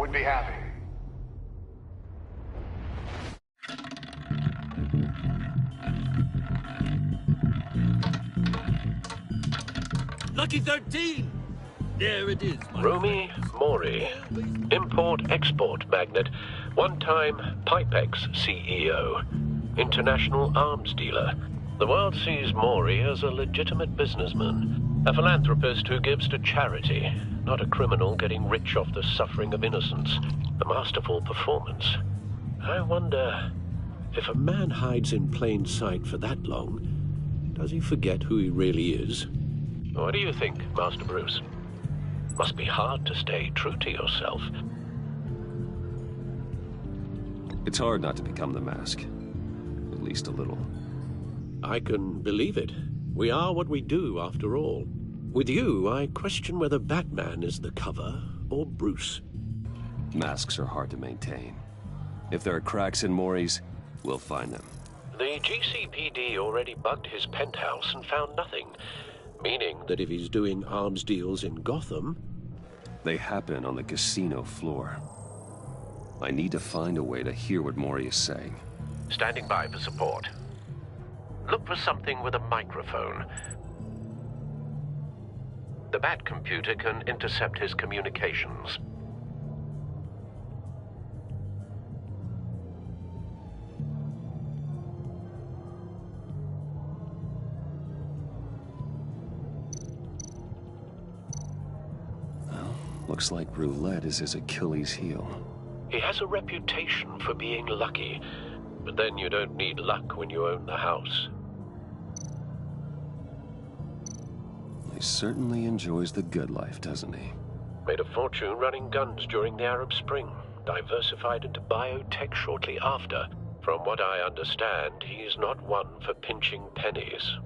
would be happy. Lucky 13! There it is, my Rumi friends. Mori, import-export magnate, one-time Pipex CEO, international arms dealer. The world sees Mori as a legitimate businessman, a philanthropist who gives to charity, not a criminal getting rich off the suffering of innocence. A masterful performance. I wonder, if a man hides in plain sight for that long, does he forget who he really is? What do you think, Master Bruce? Must be hard to stay true to yourself. It's hard not to become the mask. At least a little. I can believe it. We are what we do, after all. With you, I question whether Batman is the cover or Bruce. Masks are hard to maintain. If there are cracks in Mori's, we'll find them. The GCPD already bugged his penthouse and found nothing. Meaning that if he's doing arms deals in Gotham... They happen on the casino floor. I need to find a way to hear what Mori is saying. Standing by for support. Look for something with a microphone. The Bat computer can intercept his communications. Looks like roulette is his Achilles heel. He has a reputation for being lucky, but then you don't need luck when you own the house. He certainly enjoys the good life, doesn't he? Made a fortune running guns during the Arab Spring, diversified into biotech shortly after. From what I understand, he's not one for pinching pennies.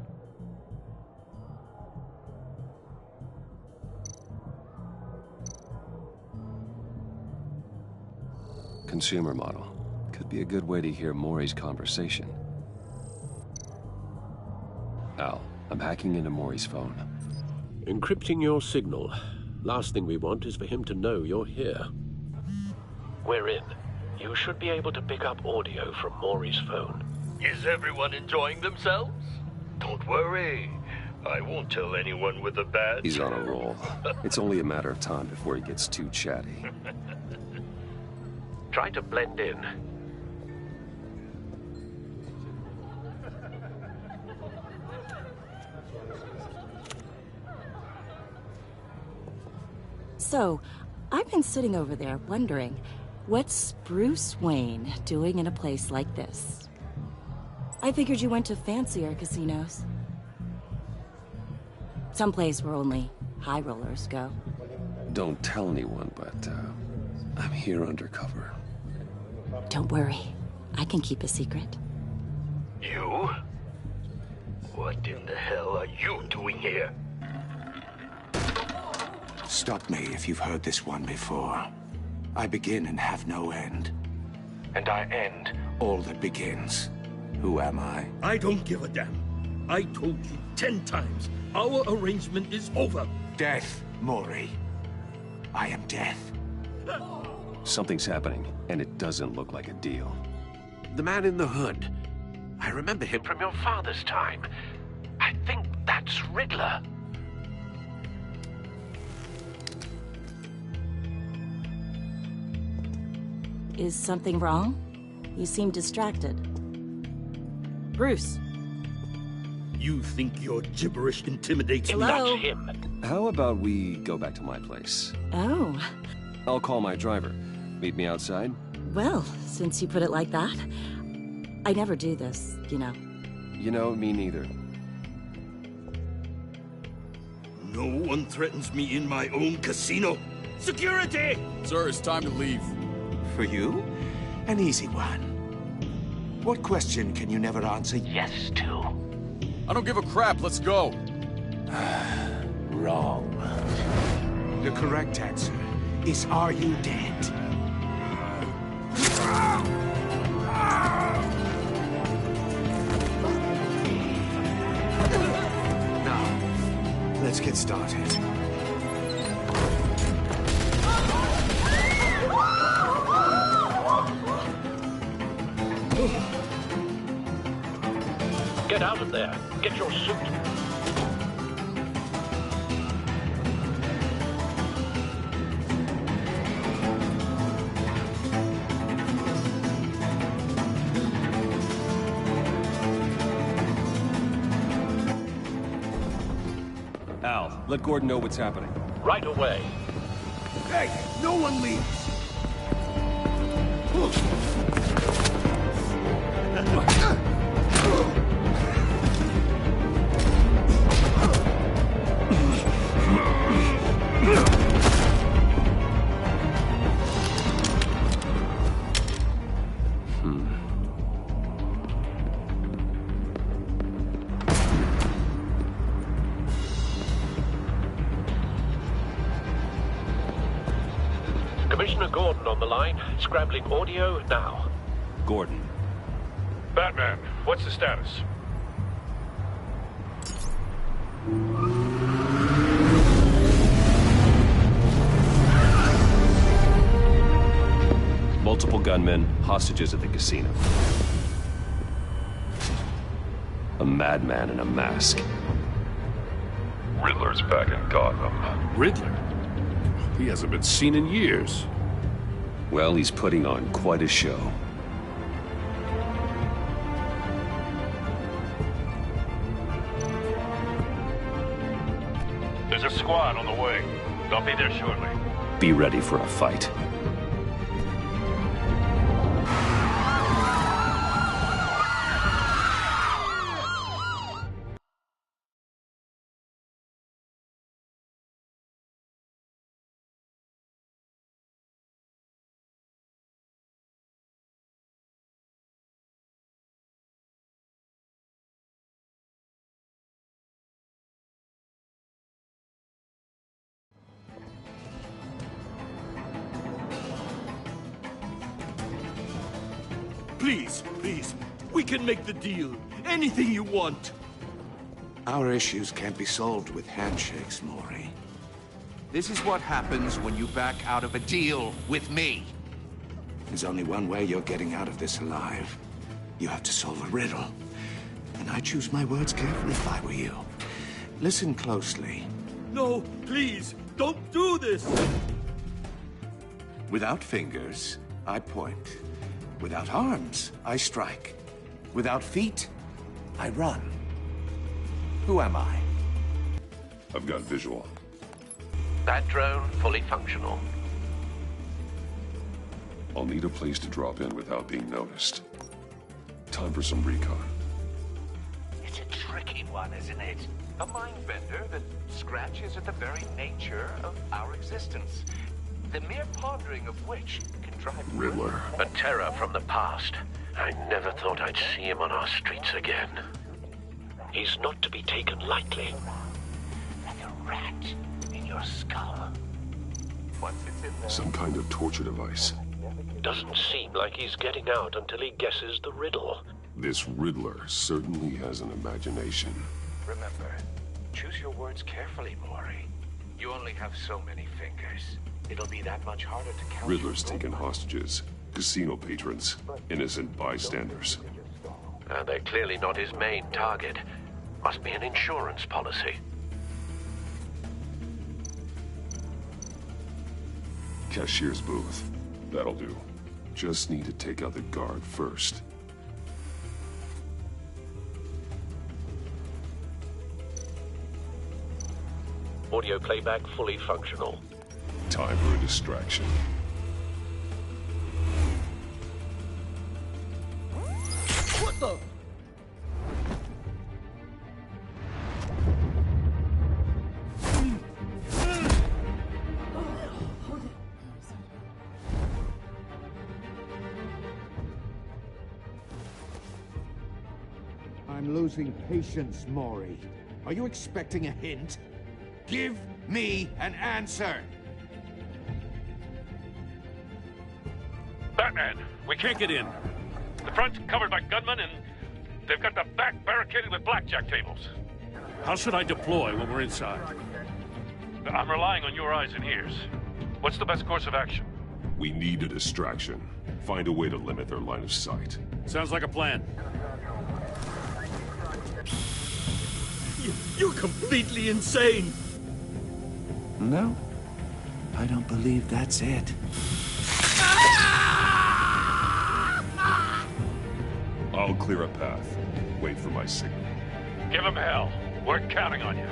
Consumer model. Could be a good way to hear Mori's conversation. Al, I'm hacking into Mori's phone. Encrypting your signal. Last thing we want is for him to know you're here. We're in. You should be able to pick up audio from Mori's phone. Is everyone enjoying themselves? Don't worry. I won't tell anyone with a badge. He's on a roll. It's only a matter of time before he gets too chatty. Try to blend in. So, I've been sitting over there wondering, what's Bruce Wayne doing in a place like this? I figured you went to fancier casinos. Someplace where only high rollers go. Don't tell anyone, but I'm here undercover. Don't worry. I can keep a secret. You? What in the hell are you doing here? Stop me if you've heard this one before. I begin and have no end. And I end all that begins. Who am I? I don't give a damn. I told you 10 times. Our arrangement is over. Death, Mori. I am death. Something's happening, and it doesn't look like a deal. The man in the hood. I remember him from your father's time. I think that's Riddler. Is something wrong? You seem distracted. Bruce. You think your gibberish intimidates me? Hello? Not him. How about we go back to my place? Oh. I'll call my driver. Meet me outside? Well, since you put it like that. I never do this, you know. You know, me neither. No one threatens me in my own casino. Security! Sir, it's time to leave. For you? An easy one. What question can you never answer yes to? I don't give a crap. Let's go. Wrong. The correct answer is, are you dead? Now, let's get started. Get out of there. Get your suit. Al, let Gordon know what's happening. Right away. Hey, no one leaves! Commissioner Gordon on the line. Scrambling audio now. Gordon. Batman, what's the status? Multiple gunmen, hostages at the casino. A madman in a mask. Riddler's back in Gotham. Riddler? He hasn't been seen in years. Well, he's putting on quite a show. There's a squad on the way. They'll be there shortly. Be ready for a fight. Please, please, we can make the deal. Anything you want. Our issues can't be solved with handshakes, Maury. This is what happens when you back out of a deal with me. There's only one way you're getting out of this alive. You have to solve a riddle. And I choose my words carefully if I were you. Listen closely. No, please, don't do this. Without fingers, I point. Without arms, I strike. Without feet, I run. Who am I? I've got visual. That drone fully functional. I'll need a place to drop in without being noticed. Time for some recon. It's a tricky one, isn't it? A mind bender that scratches at the very nature of our existence. The mere pondering of which can drive Riddler. A terror from the past. I never thought I'd see him on our streets again. He's not to be taken lightly. like a rat in your skull. Once it's in there, Some kind of torture device. Doesn't seem like he's getting out until he guesses the riddle. This Riddler certainly has an imagination. remember, choose your words carefully, Maury. You only have so many fingers. It'll be that much harder to count. Riddler's taken hostages, casino patrons, innocent bystanders. They're clearly not his main target. Must be an insurance policy. Cashier's booth. That'll do. Just need to take out the guard first. Audio playback fully functional. Time for a distraction. What the? I'm losing patience, Maury. Are you expecting a hint? Give me an answer! Batman, we can't get in. The front's covered by gunmen, and they've got the back barricaded with blackjack tables. How should I deploy when we're inside? I'm relying on your eyes and ears. What's the best course of action? We need a distraction. Find a way to limit their line of sight. Sounds like a plan. You're completely insane! No, I don't believe that's it. I'll clear a path. Wait for my signal. Give him hell. We're counting on you.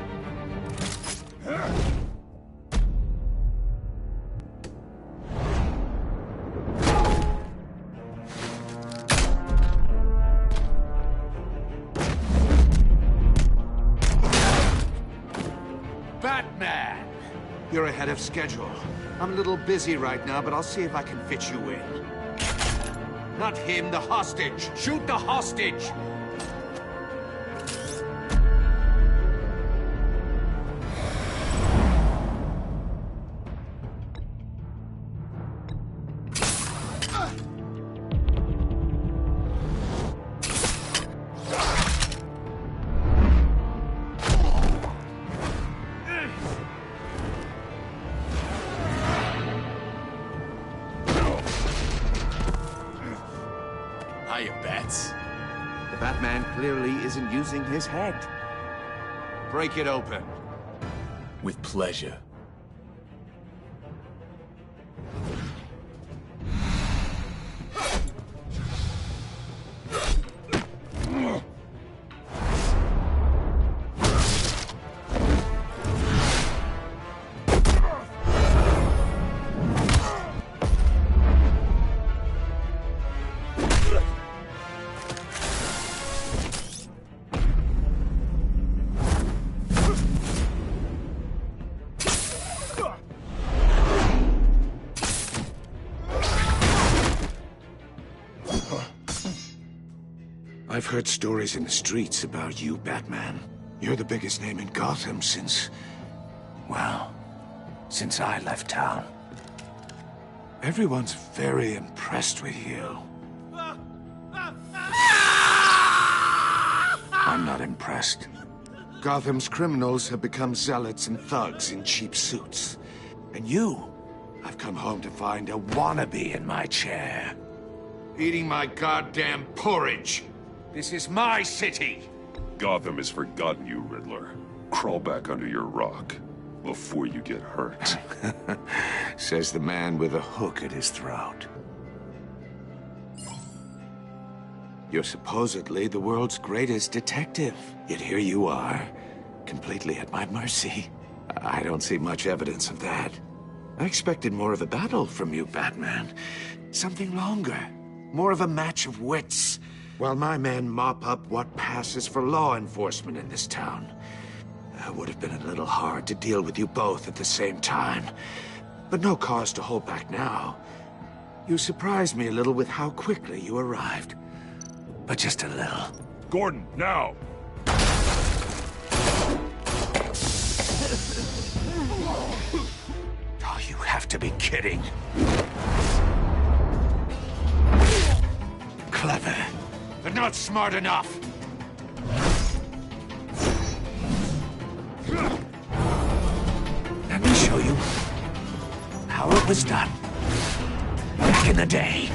Batman! You're ahead of schedule. I'm a little busy right now, but I'll see if I can fit you in. Not him, the hostage! Shoot the hostage! Hiya, Bats. The Batman clearly isn't using his head. Break it open. With pleasure. I've heard stories in the streets about you, Batman. You're the biggest name in Gotham since... well, since I left town. Everyone's very impressed with you. I'm not impressed. Gotham's criminals have become zealots and thugs in cheap suits. And you, I've come home to find a wannabe in my chair. Eating my goddamn porridge. This is my city! Gotham has forgotten you, Riddler. Crawl back under your rock before you get hurt. Says the man with a hook at his throat. You're supposedly the world's greatest detective. Yet here you are, completely at my mercy. I don't see much evidence of that. I expected more of a battle from you, Batman. Something longer. More of a match of wits. While my men mop up what passes for law enforcement in this town. It would have been a little hard to deal with you both at the same time. But no cause to hold back now. You surprised me a little with how quickly you arrived. But just a little. Gordon, now! Oh, you have to be kidding. Clever, but not smart enough. Let me show you how it was done back in the day.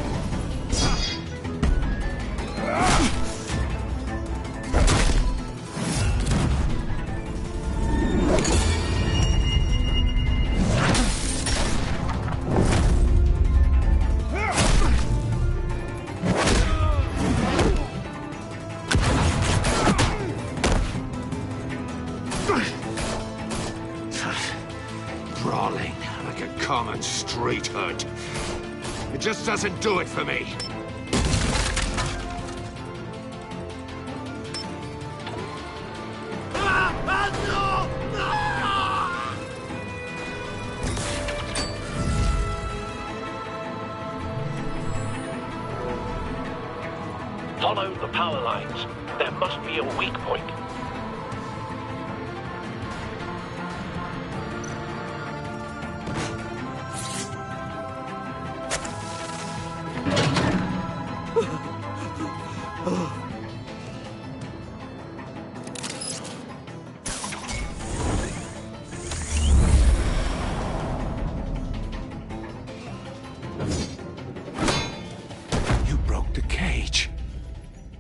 Brawling like a common street hood. It just doesn't do it for me. Follow the power lines. There must be a weak point.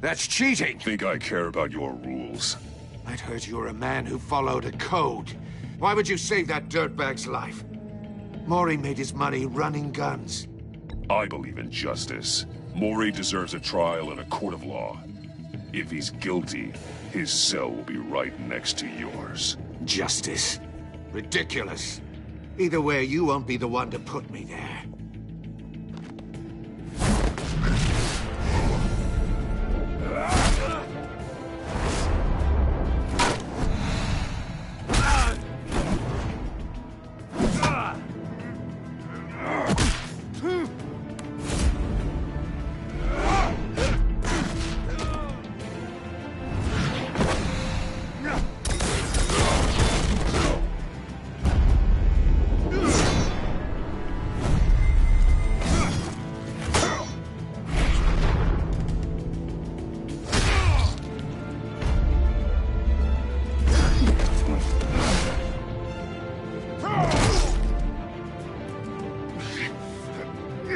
That's cheating! Think I care about your rules? I'd heard you were a man who followed a code. Why would you save that dirtbag's life? Mori made his money running guns. I believe in justice. Mori deserves a trial in a court of law. If he's guilty, his cell will be right next to yours. Justice? Ridiculous. Either way, you won't be the one to put me there.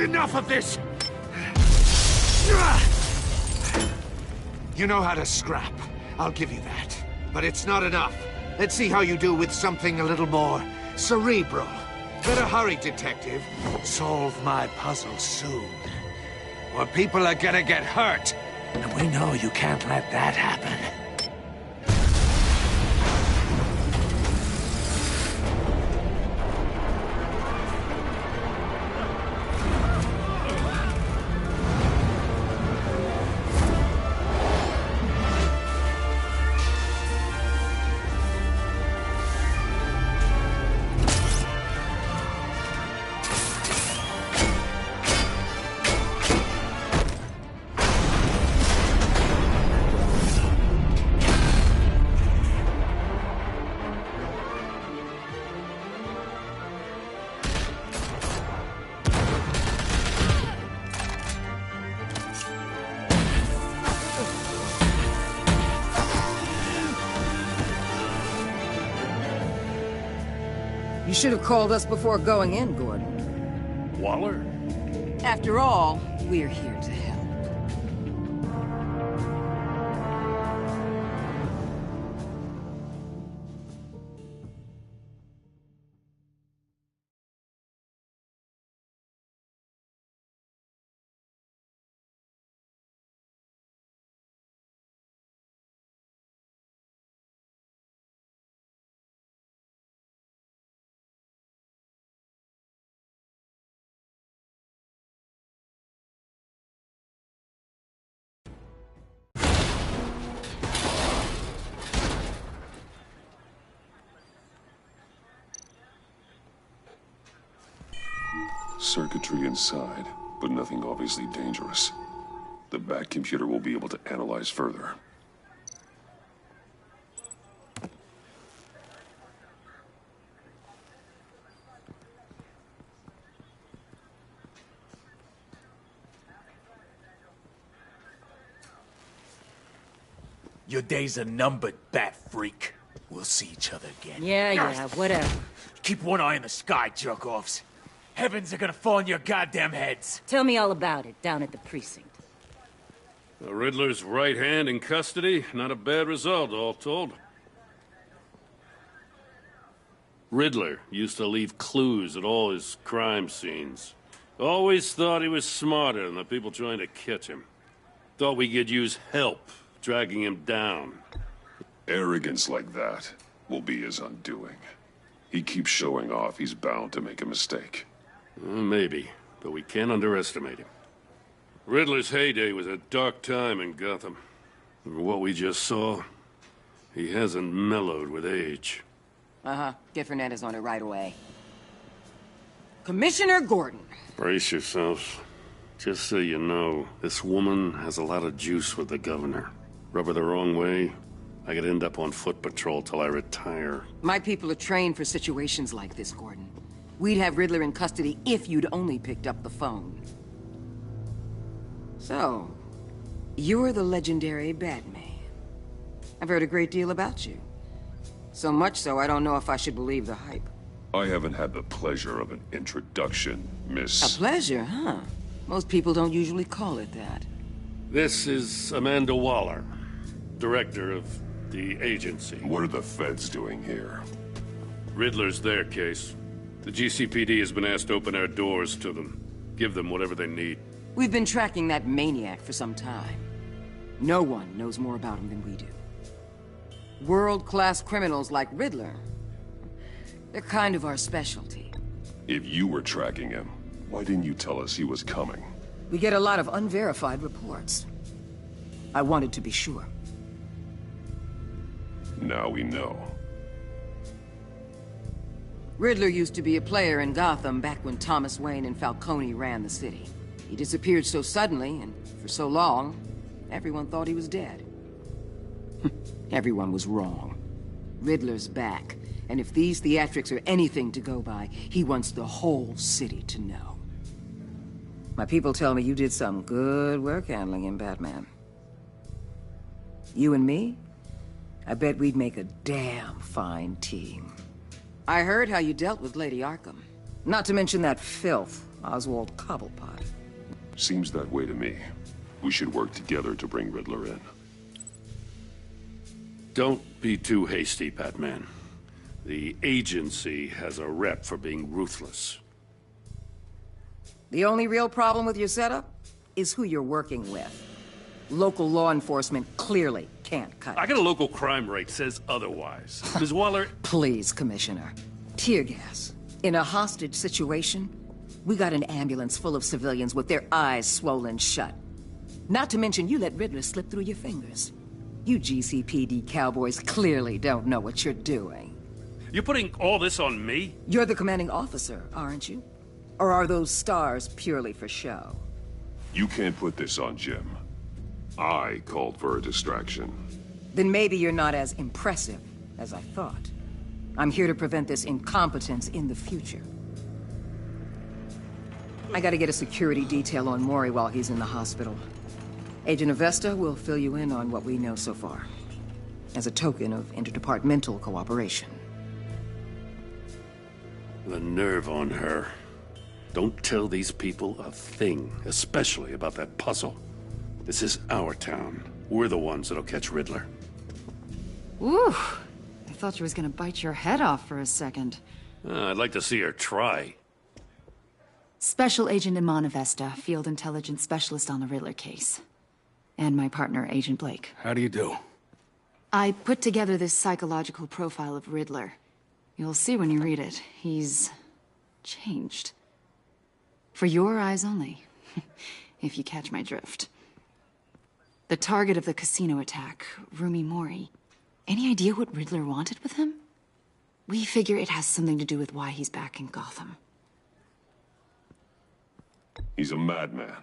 Enough of this! You know how to scrap. I'll give you that. But it's not enough. Let's see how you do with something a little more cerebral. Better hurry, detective. Solve my puzzle soon. Or people are gonna get hurt. And we know you can't let that happen. You should have called us before going in, Gordon. Waller? After all, we're here to help. Circuitry inside, but nothing obviously dangerous. The back computer will be able to analyze further. Your days are numbered, bat freak. We'll see each other again. Yeah, whatever. Keep one eye in the sky, jerk-offs. Heavens are gonna fall on your goddamn heads. Tell me all about it down at the precinct. The Riddler's right hand in custody. Not a bad result, all told. Riddler used to leave clues at all his crime scenes. Always thought he was smarter than the people trying to catch him. Thought we could use help dragging him down. Arrogance like that will be his undoing. He keeps showing off, he's bound to make a mistake. Maybe, but we can't underestimate him. Riddler's heyday was a dark time in Gotham. From what we just saw, he hasn't mellowed with age. Uh-huh. Get Fernandez on it right away. Commissioner Gordon. Brace yourselves. Just so you know, this woman has a lot of juice with the governor. Rub her the wrong way, I could end up on foot patrol till I retire. My people are trained for situations like this, Gordon. We'd have Riddler in custody if you'd only picked up the phone. So, you're the legendary Batman. I've heard a great deal about you. So much so, I don't know if I should believe the hype. I haven't had the pleasure of an introduction, Miss... A pleasure, huh? Most people don't usually call it that. This is Amanda Waller, director of the agency. What are the feds doing here? Riddler's their case. The GCPD has been asked to open our doors to them. Give them whatever they need. We've been tracking that maniac for some time. No one knows more about him than we do. World-class criminals like Riddler, they're kind of our specialty. If you were tracking him, why didn't you tell us he was coming? We get a lot of unverified reports. I wanted to be sure. Now we know. Riddler used to be a player in Gotham back when Thomas Wayne and Falcone ran the city. He disappeared so suddenly, and for so long, everyone thought he was dead. Everyone was wrong. Riddler's back, and if these theatrics are anything to go by, he wants the whole city to know. My people tell me you did some good work handling him, Batman. You and me? I bet we'd make a damn fine team. I heard how you dealt with Lady Arkham. Not to mention that filth, Oswald Cobblepot. Seems that way to me. We should work together to bring Riddler in. Don't be too hasty, Batman. The agency has a rep for being ruthless. The only real problem with your setup is who you're working with. Local law enforcement clearly can't cut it. I got a local crime rate says otherwise. Ms. Waller... Please, Commissioner. Tear gas. In a hostage situation, we got an ambulance full of civilians with their eyes swollen shut. Not to mention you let Riddler slip through your fingers. You GCPD cowboys clearly don't know what you're doing. You're putting all this on me? You're the commanding officer, aren't you? Or are those stars purely for show? You can't put this on Jim. I called for a distraction. Then maybe you're not as impressive as I thought. I'm here to prevent this incompetence in the future. I gotta get a security detail on Mori while he's in the hospital. Agent Avesta will fill you in on what we know so far, as a token of interdepartmental cooperation. The nerve on her. Don't tell these people a thing, especially about that puzzle. This is our town. We're the ones that'll catch Riddler. Ooh, I thought she was gonna bite your head off for a second. I'd like to see her try. Special Agent Iman Avesta, Field Intelligence Specialist on the Riddler case. And my partner, Agent Blake. How do you do? I put together this psychological profile of Riddler. You'll see when you read it. He's changed. For your eyes only, if you catch my drift. The target of the casino attack, Rumi Mori. Any idea what Riddler wanted with him? We figure it has something to do with why he's back in Gotham. He's a madman.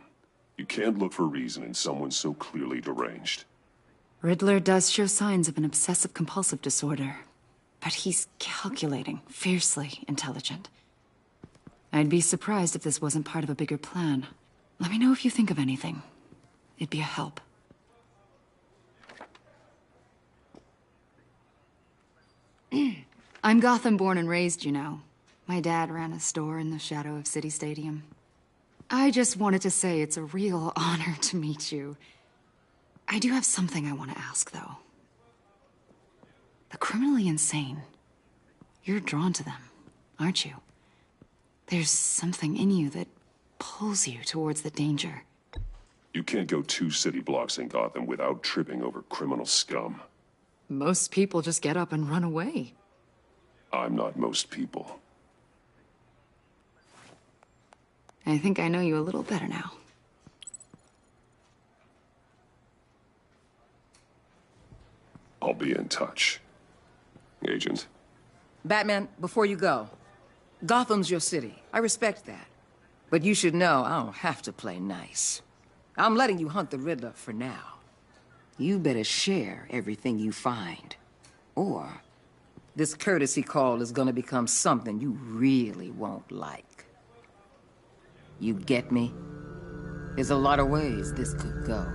You can't look for reason in someone so clearly deranged. Riddler does show signs of an obsessive-compulsive disorder, but he's calculating, fiercely intelligent. I'd be surprised if this wasn't part of a bigger plan. Let me know if you think of anything. It'd be a help. I'm Gotham born and raised, you know. My dad ran a store in the shadow of City Stadium. I just wanted to say it's a real honor to meet you. I do have something I want to ask, though. The criminally insane. You're drawn to them, aren't you? There's something in you that pulls you towards the danger. You can't go 2 city blocks in Gotham without tripping over criminal scum. Most people just get up and run away. I'm not most people. I think I know you a little better now. I'll be in touch. Agent? Batman, before you go, Gotham's your city. I respect that. But you should know I don't have to play nice. I'm letting you hunt the Riddler for now. You better share everything you find. Or this courtesy call is gonna become something you really won't like. You get me? There's a lot of ways this could go.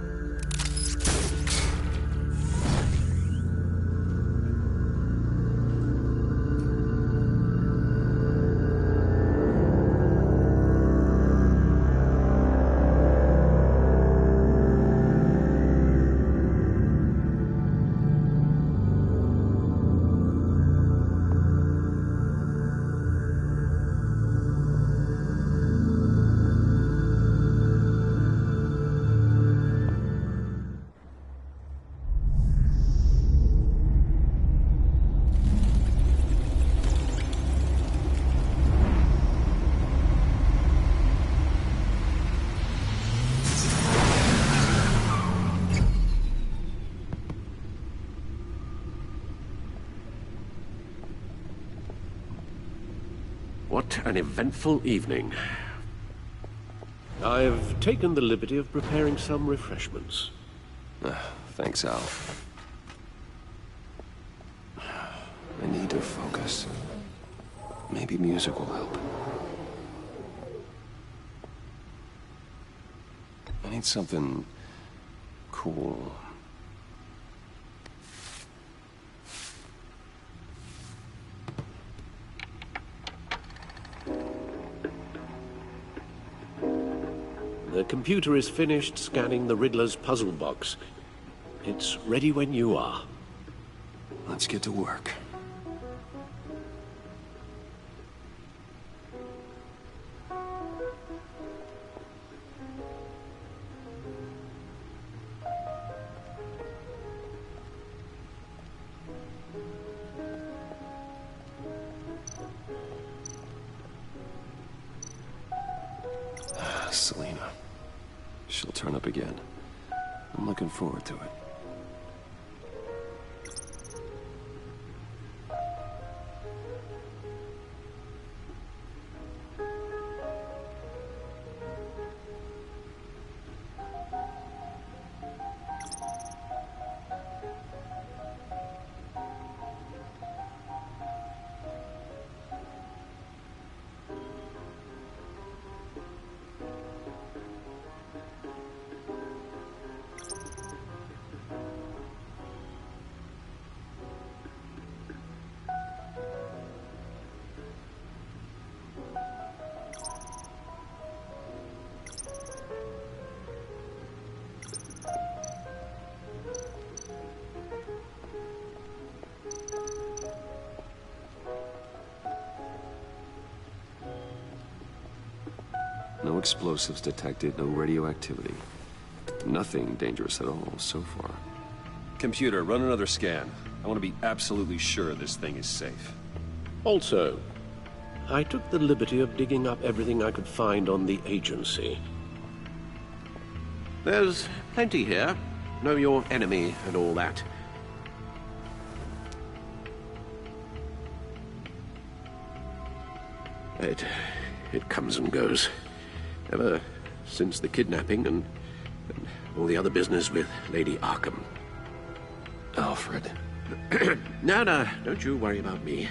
an eventful evening. I've taken the liberty of preparing some refreshments. Thanks, Al. I need to focus. Maybe music will help. I need something cool. The computer is finished scanning the Riddler's puzzle box. It's ready when you are. Let's get to work. Selena. She'll turn up again. I'm looking forward to it. No explosives detected, no radioactivity. Nothing dangerous at all so far. Computer, run another scan. I want to be absolutely sure this thing is safe. Also, I took the liberty of digging up everything I could find on the agency. There's plenty here. Know your enemy and all that. It comes and goes. Ever since the kidnapping and all the other business with Lady Arkham. Alfred. No, don't you worry about me.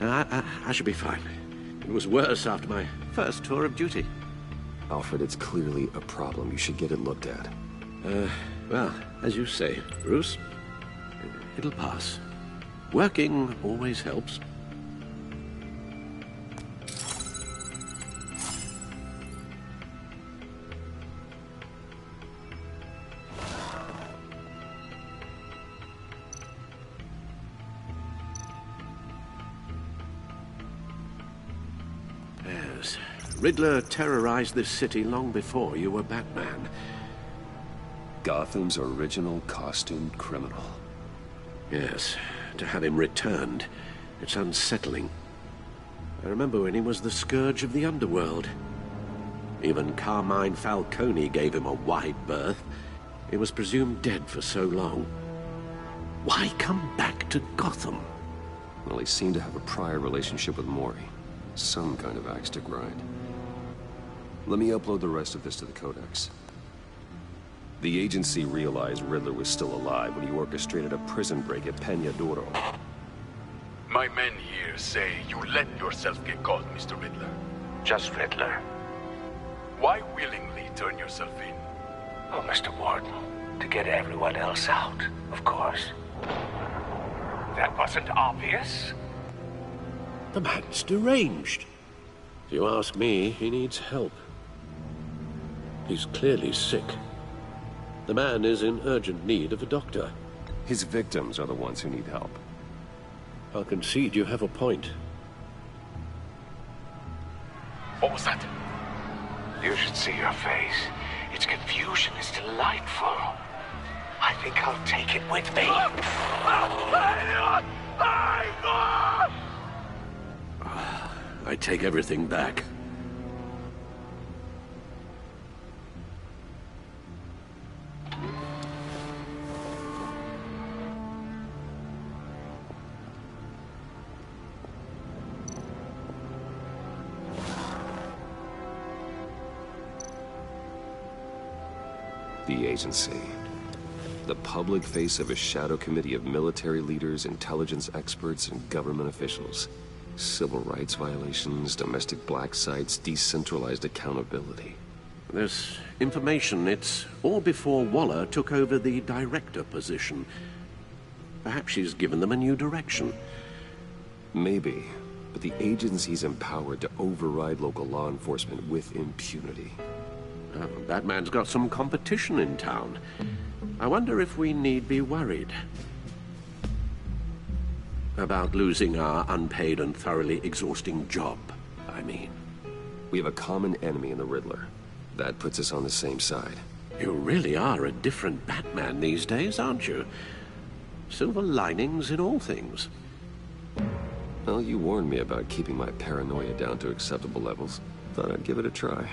I should be fine. It was worse after my first tour of duty. Alfred, it's clearly a problem. You should get it looked at. Well, as you say, Bruce, it'll pass. Working always helps. Riddler terrorized this city long before you were Batman. Gotham's original costumed criminal. Yes, to have him returned, it's unsettling. I remember when he was the scourge of the underworld. Even Carmine Falcone gave him a wide berth. He was presumed dead for so long. Why come back to Gotham? Well, he seemed to have a prior relationship with Mori. Some kind of axe to grind. Let me upload the rest of this to the Codex. The agency realized Riddler was still alive when he orchestrated a prison break at Peña Duro. My men here say you let yourself get caught, Mr. Riddler. Just Riddler. Why willingly turn yourself in? Oh, Mr. Warden, to get everyone else out, of course. That wasn't obvious. The man's deranged. If you ask me, he needs help. He's clearly sick. The man is in urgent need of a doctor. His victims are the ones who need help. I'll concede you have a point. What was that? You should see your face. Its confusion is delightful. I think I'll take it with me. I take everything back. The agency. The public face of a shadow committee of military leaders, intelligence experts, and government officials. Civil rights violations, domestic black sites, decentralized accountability. This information, it's all before Waller took over the director position. Perhaps she's given them a new direction. Maybe, but the agency's empowered to override local law enforcement with impunity. Oh, that man's got some competition in town. I wonder if we need be worried about losing our unpaid and thoroughly exhausting job, I mean. We have a common enemy in the Riddler. That puts us on the same side. You really are a different Batman these days, aren't you? Silver linings in all things. Well, you warned me about keeping my paranoia down to acceptable levels. Thought I'd give it a try.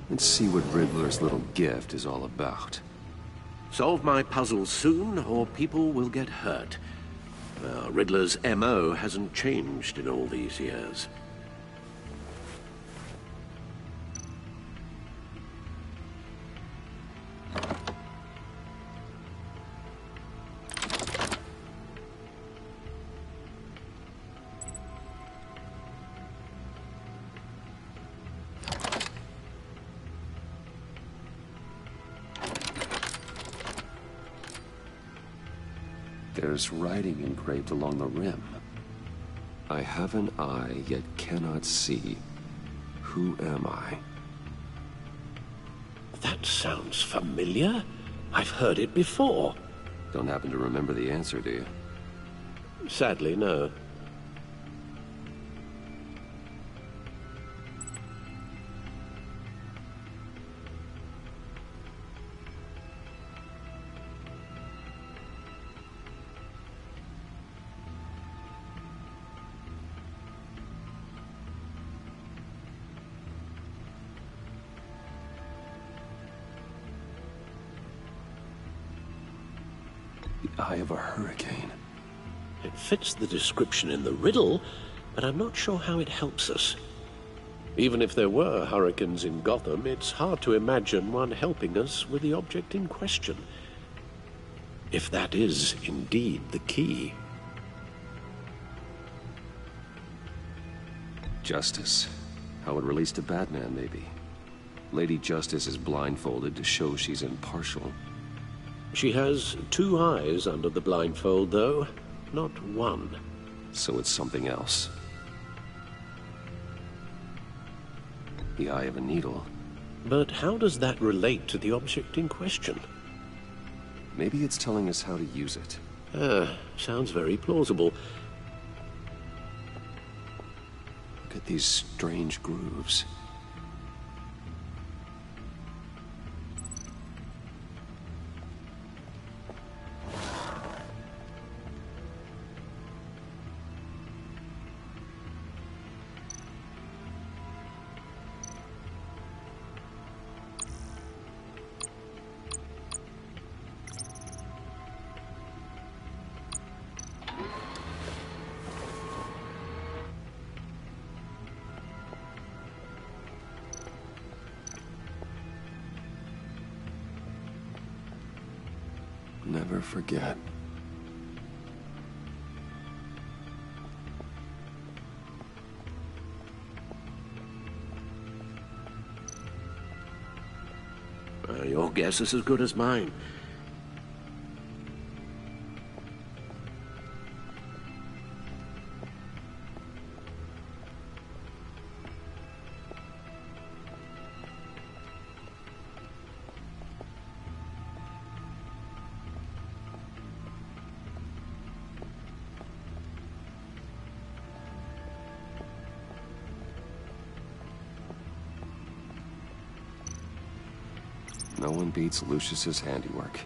Let's see what Riddler's little gift is all about. Solve my puzzles soon, or people will get hurt. Riddler's MO hasn't changed in all these years. There's writing engraved along the rim. I have an eye, yet cannot see. Who am I? That sounds familiar. I've heard it before. Don't happen to remember the answer, do you? Sadly, no. The eye of a hurricane. It fits the description in the riddle, but I'm not sure how it helps us. Even if there were hurricanes in Gotham, it's hard to imagine one helping us with the object in question. If that is indeed the key. Justice. How it relates to Batman, maybe. Lady Justice is blindfolded to show she's impartial. She has two eyes under the blindfold, though, not one. So it's something else. The eye of a needle. But how does that relate to the object in question? Maybe it's telling us how to use it. Sounds very plausible. Look at these strange grooves. Never forget. Your guess is as good as mine. No one beats Lucius's handiwork.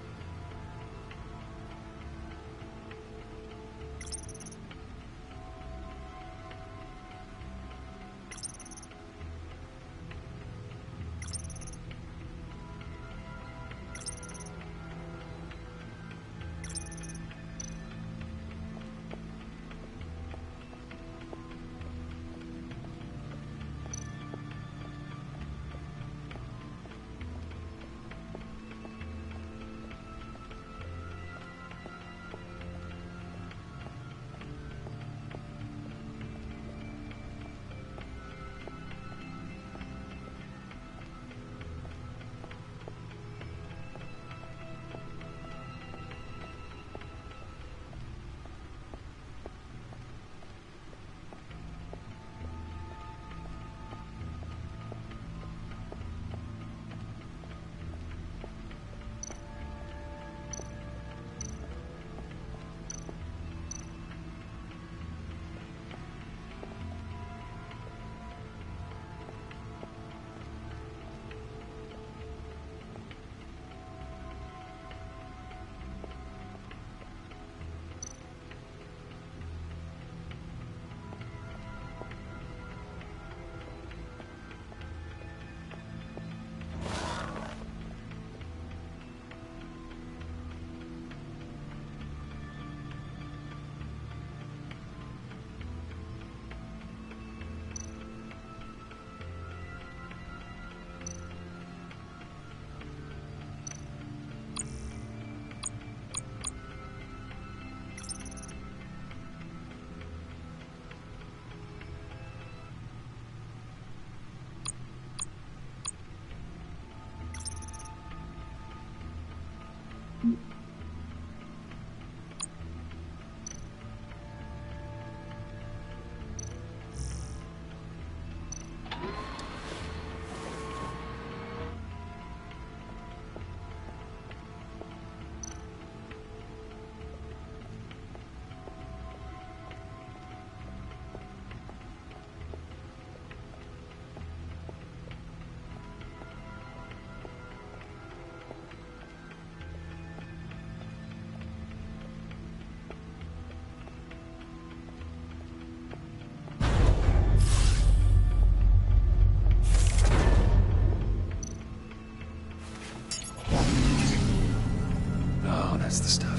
the stuff.